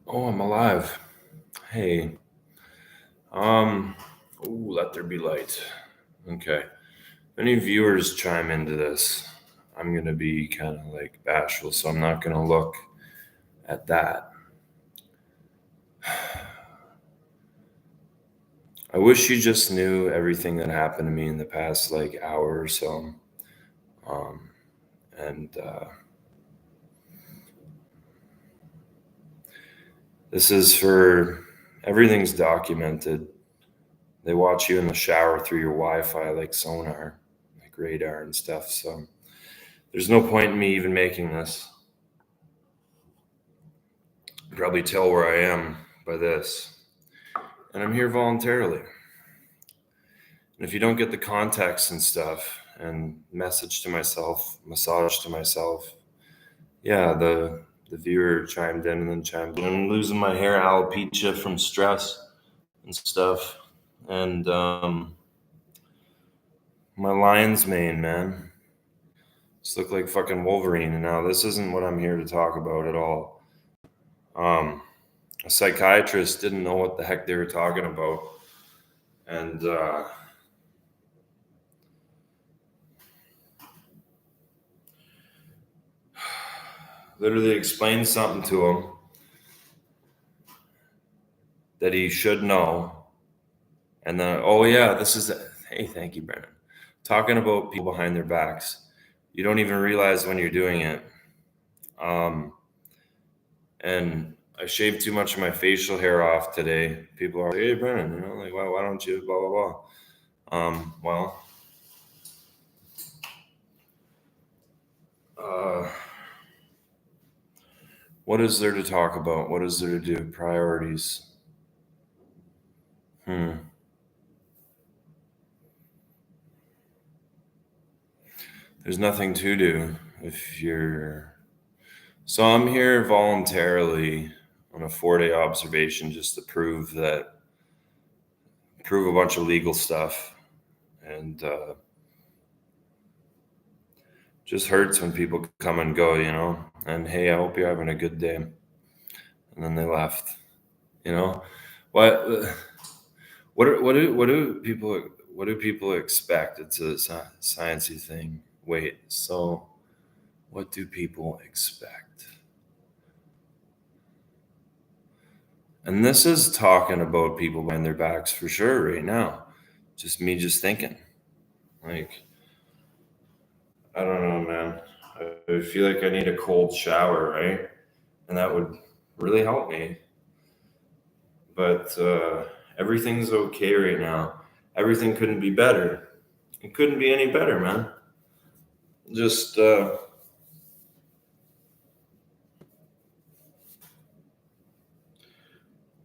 Oh, I'm alive. Hey. Um. Ooh, let there be light. Okay. If any viewers chime into this, I'm gonna be kind of like bashful, so I'm not gonna look at that. I wish you just knew everything that happened to me in the past like hour or so. Um. And this is for everything's documented. They watch you in the shower through your Wi-Fi like sonar, like radar and stuff. So there's no point in me even making this. You can probably tell where I am by this. And I'm here voluntarily. And if you don't get the context and stuff and message to myself, massage to myself, yeah, the viewer chimed in and then chimed in. I'm losing my hair alopecia from stress and stuff. And my lion's mane, man. Just look like fucking Wolverine. And now this isn't what I'm here to talk about at all. Um, a psychiatrist didn't know what the heck they were talking about. And literally explained something to him that he should know. And then, oh, yeah, this is, hey, thank you, Brennan. Talking about people behind their backs. You don't even realize when you're doing it. And I shaved too much of my facial hair off today. People are like, hey, Brennan, like, why don't you, blah, blah, blah. Well, uh, what is there to talk about? What is there to do? Priorities. There's nothing to do if you're. So I'm here voluntarily on a 4-day observation just to prove a bunch of legal stuff. And just hurts when people come and go, and hey, I hope you're having a good day. And then they left, what what do people expect? It's a sciencey thing. Wait, so what do people expect? And this is talking about people behind their backs for sure right now. Just me just thinking. Like, I don't know, man. I feel like I need a cold shower, right? And that would really help me. But everything's okay right now. Everything couldn't be better. It couldn't be any better, man. Just I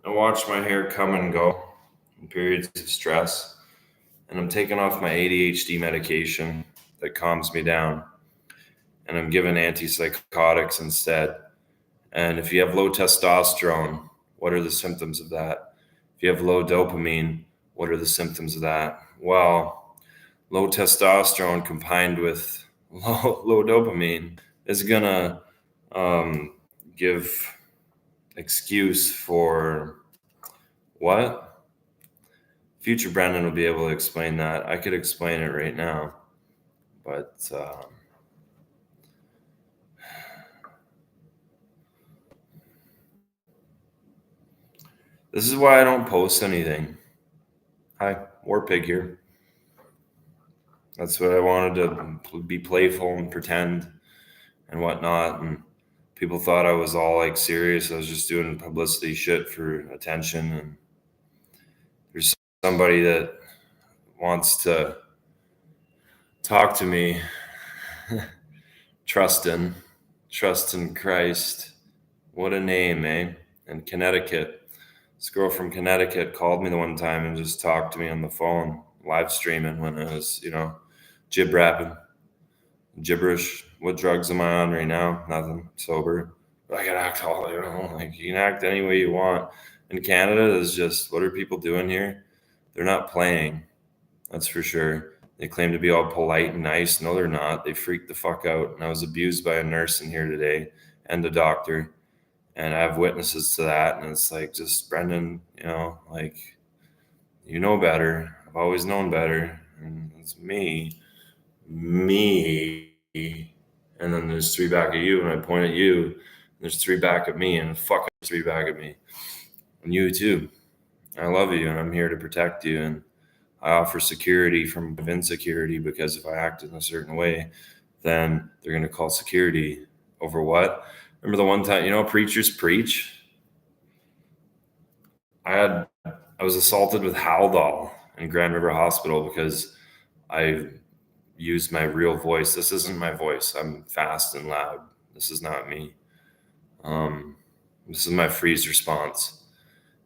watch my hair come and go in periods of stress, and I'm taking off my ADHD medication that calms me down, and I'm given antipsychotics instead. And if you have low testosterone, what are the symptoms of that? If you have low dopamine, what are the symptoms of that? Well, low testosterone combined with low dopamine is gonna give excuse for what? Future Brendan will be able to explain that. I could explain it right now, but this is why I don't post anything. Hi, War Pig here. That's what I wanted to be playful and pretend and whatnot. And people thought I was all like serious. I was just doing publicity shit for attention. And there's somebody that wants to talk to me. Trust in Christ. What a name, eh? And Connecticut. This girl from Connecticut called me the one time and just talked to me on the phone, live streaming when I was, jib rapping, gibberish. What drugs am I on right now? Nothing. Sober. But I can act all, like you can act any way you want. In Canada, is just what are people doing here? They're not playing. That's for sure. They claim to be all polite and nice. No, they're not. They freaked the fuck out. And I was abused by a nurse in here today and a doctor. And I have witnesses to that. And it's like, just Brendan, like, you know better. I've always known better. And it's me. And then there's three back at you, and I point at you. And there's three back at me, and fucking three back at me. And you too. I love you, and I'm here to protect you. And I offer security from insecurity, because if I act in a certain way, then they're going to call security over what? Remember the one time, preachers preach? I was assaulted with Haldol in Grand River Hospital because I used my real voice. This isn't my voice. I'm fast and loud. This is not me. This is my freeze response.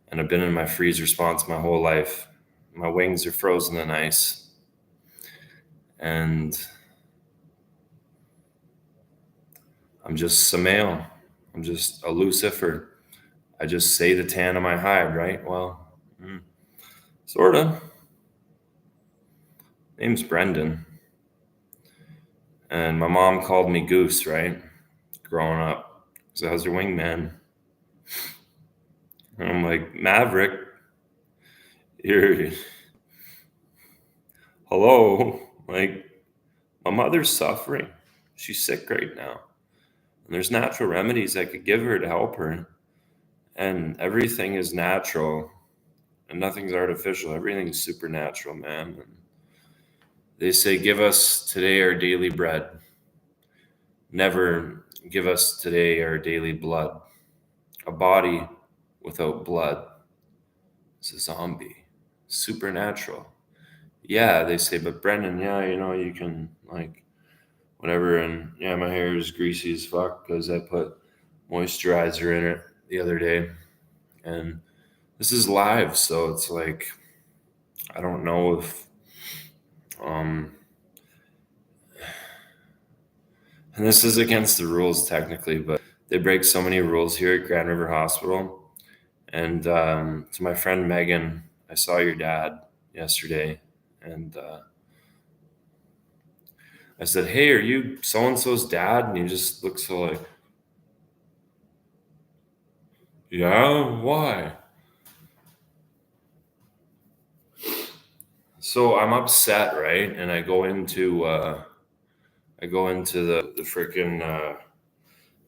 And I've been in my freeze response my whole life. My wings are frozen in ice. And I'm just Samael. I'm just a Lucifer. I just say the tan of my hide, right? Well, sort of. Name's Brendan. And my mom called me Goose, right? Growing up. So how's your wingman? And I'm like, Maverick, you're, hello? Like, my mother's suffering. She's sick right now. And there's natural remedies I could give her to help her. And everything is natural. And nothing's artificial. Everything's supernatural, man. And they say, give us today our daily bread. Never give us today our daily blood. A body without blood is a zombie. Supernatural. Yeah, they say, but Brendan, you can, like, whatever. And yeah, my hair is greasy as fuck because I put moisturizer in it the other day. And this is live, so it's like, I don't know if, and this is against the rules technically, but they break so many rules here at Grand River Hospital. And to my friend Megan, I saw your dad yesterday, and I said, hey, are you so-and-so's dad? And he just looks so like, yeah, why? So I'm upset, right? And I go into the freaking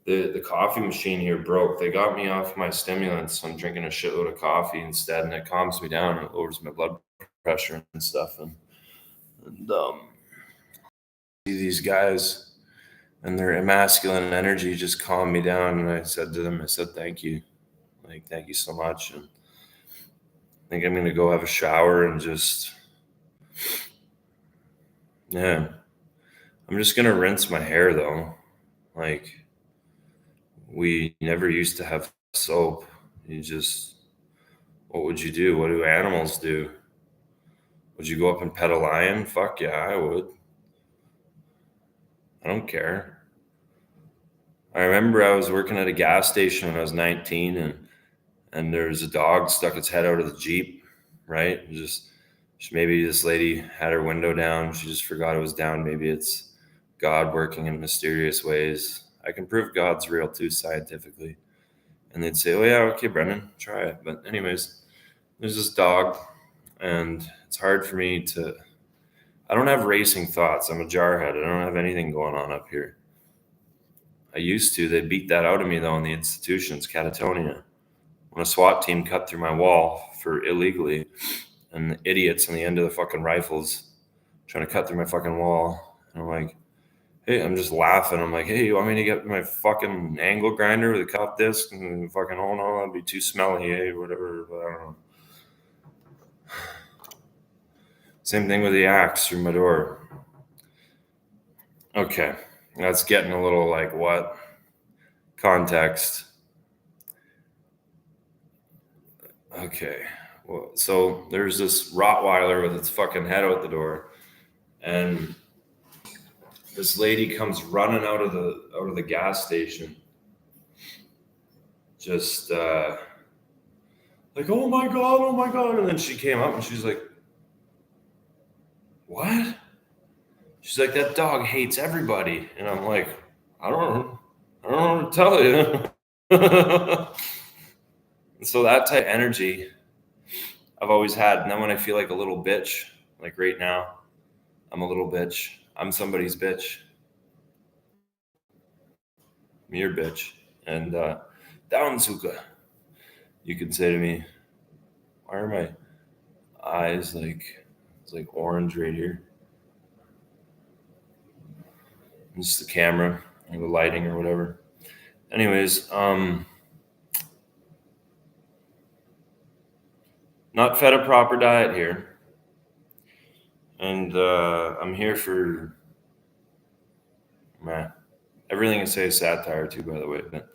the coffee machine here broke. They got me off my stimulants, so I'm drinking a shitload of coffee instead, and it calms me down and it lowers my blood pressure and stuff. And see these guys and their masculine energy just calmed me down. And I said to them, I said, thank you. Like, thank you so much. And I think I'm going to go have a shower and just, yeah. I'm just going to rinse my hair though. Like, we never used to have soap. What would you do? What do animals do? Would you go up and pet a lion? Fuck yeah, I would. I don't care. I remember I was working at a gas station when I was 19, and there's a dog stuck its head out of the Jeep, right? Maybe this lady had her window down. She just forgot it was down. Maybe it's God working in mysterious ways. I can prove God's real too scientifically. And they'd say, oh yeah, okay, Brendan, try it. But anyways, there's this dog, and it's hard for me I don't have racing thoughts. I'm a jarhead. I don't have anything going on up here. I used to. They beat that out of me though in the institutions, catatonia. When a SWAT team cut through my wall for illegally, and the idiots on the end of the fucking rifles trying to cut through my fucking wall. And I'm like, hey, I'm just laughing. I'm like, hey, you want me to get my fucking angle grinder with a cut disc and fucking, oh no, that'd be too smelly, eh? Whatever. I don't know. Same thing with the axe through my door. Okay. That's getting a little like what? Context. Okay. Well, so there's this Rottweiler with its fucking head out the door, and this lady comes running out of the gas station, just like, oh my god, and then she came up and she's like, what? She's like, that dog hates everybody, and I'm like, I don't know what to tell you. So that type of energy I've always had. And then when I feel like a little bitch, like right now, I'm a little bitch. I'm somebody's bitch. I'm your bitch. And down, Zuka. You can say to me, why are my eyes like it's like orange right here? It's the camera or the lighting or whatever. Anyways, not fed a proper diet here. And I'm here for man. Everything I say is satire too, by the way. But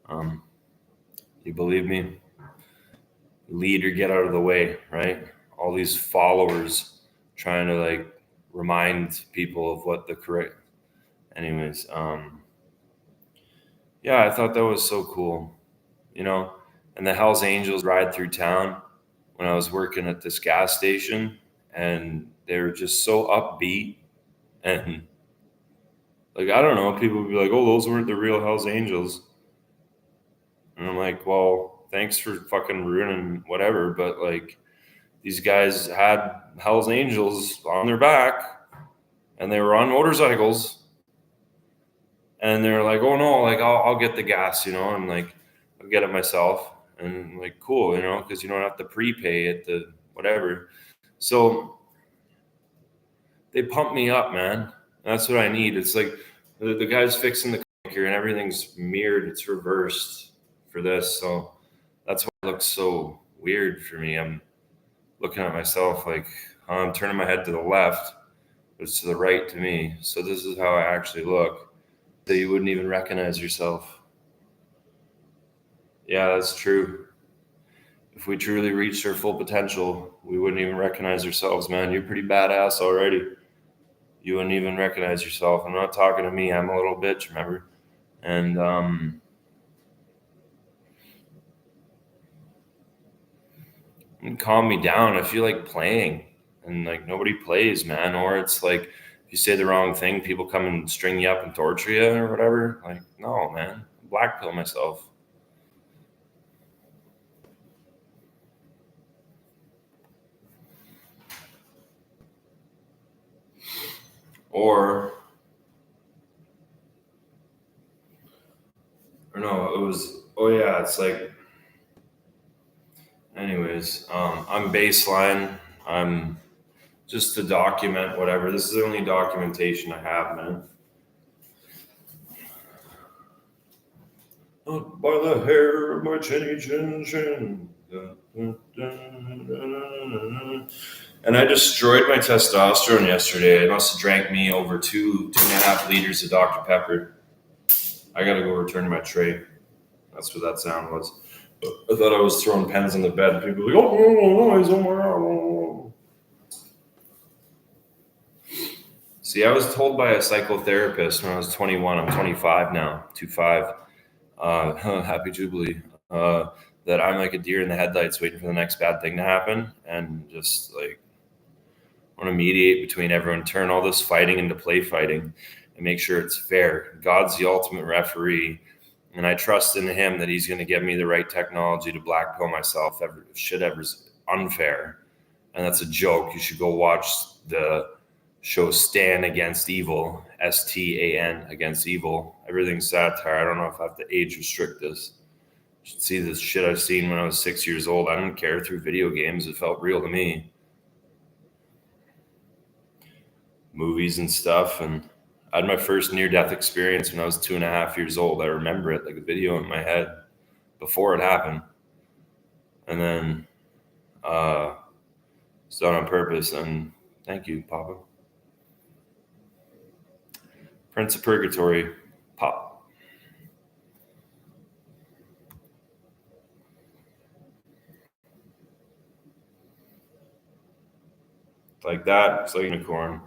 um, you believe me? Lead or get out of the way, right? All these followers trying to like remind people of what the correct. Anyways, yeah, I thought that was so cool, you know. And the Hell's Angels ride through town when I was working at this gas station, and they were just so upbeat and like I don't know, people would be like, "Oh, those weren't the real Hell's Angels," and I'm like, "Well, thanks for fucking ruining whatever," but like these guys had Hell's Angels on their back, and they were on motorcycles, and they're like, "Oh no, like I'll get the gas," you know, and like I'll get it myself, and like cool, you know, because you don't have to prepay at the whatever. So they pump me up, man. That's what I need. It's like the guy's fixing the here, and everything's mirrored. It's reversed for this, so that's why it looks so weird for me. I'm looking at myself like I'm turning my head to the left, but it's to the right to me. So this is how I actually look. That you wouldn't even recognize yourself. Yeah, that's true. If we truly reached our full potential, we wouldn't even recognize ourselves, man. You're pretty badass already. You wouldn't even recognize yourself. I'm not talking to me. I'm a little bitch, remember? And calm me down. I feel like playing, and like nobody plays, man. Or it's like if you say the wrong thing, people come and string you up and torture you or whatever. Like, no, man. Black pill myself. Or no, it was. Oh yeah, it's like. Anyways, I'm baseline. I'm just to document whatever. This is the only documentation I have, man. By the hair of my chinny chin chin. And I destroyed my testosterone yesterday. I must have drank me over 2.5 liters of Dr. Pepper. I gotta go return my tray. That's what that sound was. I thought I was throwing pens on the bed. People were like, oh, no, he's on my. See, I was told by a psychotherapist when I was 21. I'm 25 now, 25. Happy Jubilee. That I'm like a deer in the headlights waiting for the next bad thing to happen. And just like, I want to mediate between everyone, turn all this fighting into play fighting and make sure it's fair. God's the ultimate referee. And I trust in him that he's going to give me the right technology to black pill myself if shit ever's unfair. And that's a joke. You should go watch the show Stan Against Evil, STAN Against Evil. Everything's satire. I don't know if I have to age restrict this. You should see this shit I've seen when I was 6 years old. I didn't care through video games. It felt real to me. Movies and stuff. And I had my first near-death experience when I was 2.5 years old. I remember it like a video in my head before it happened. And then it's done on purpose. And thank you, Papa. Prince of Purgatory, Pop. Like that, it's like a unicorn.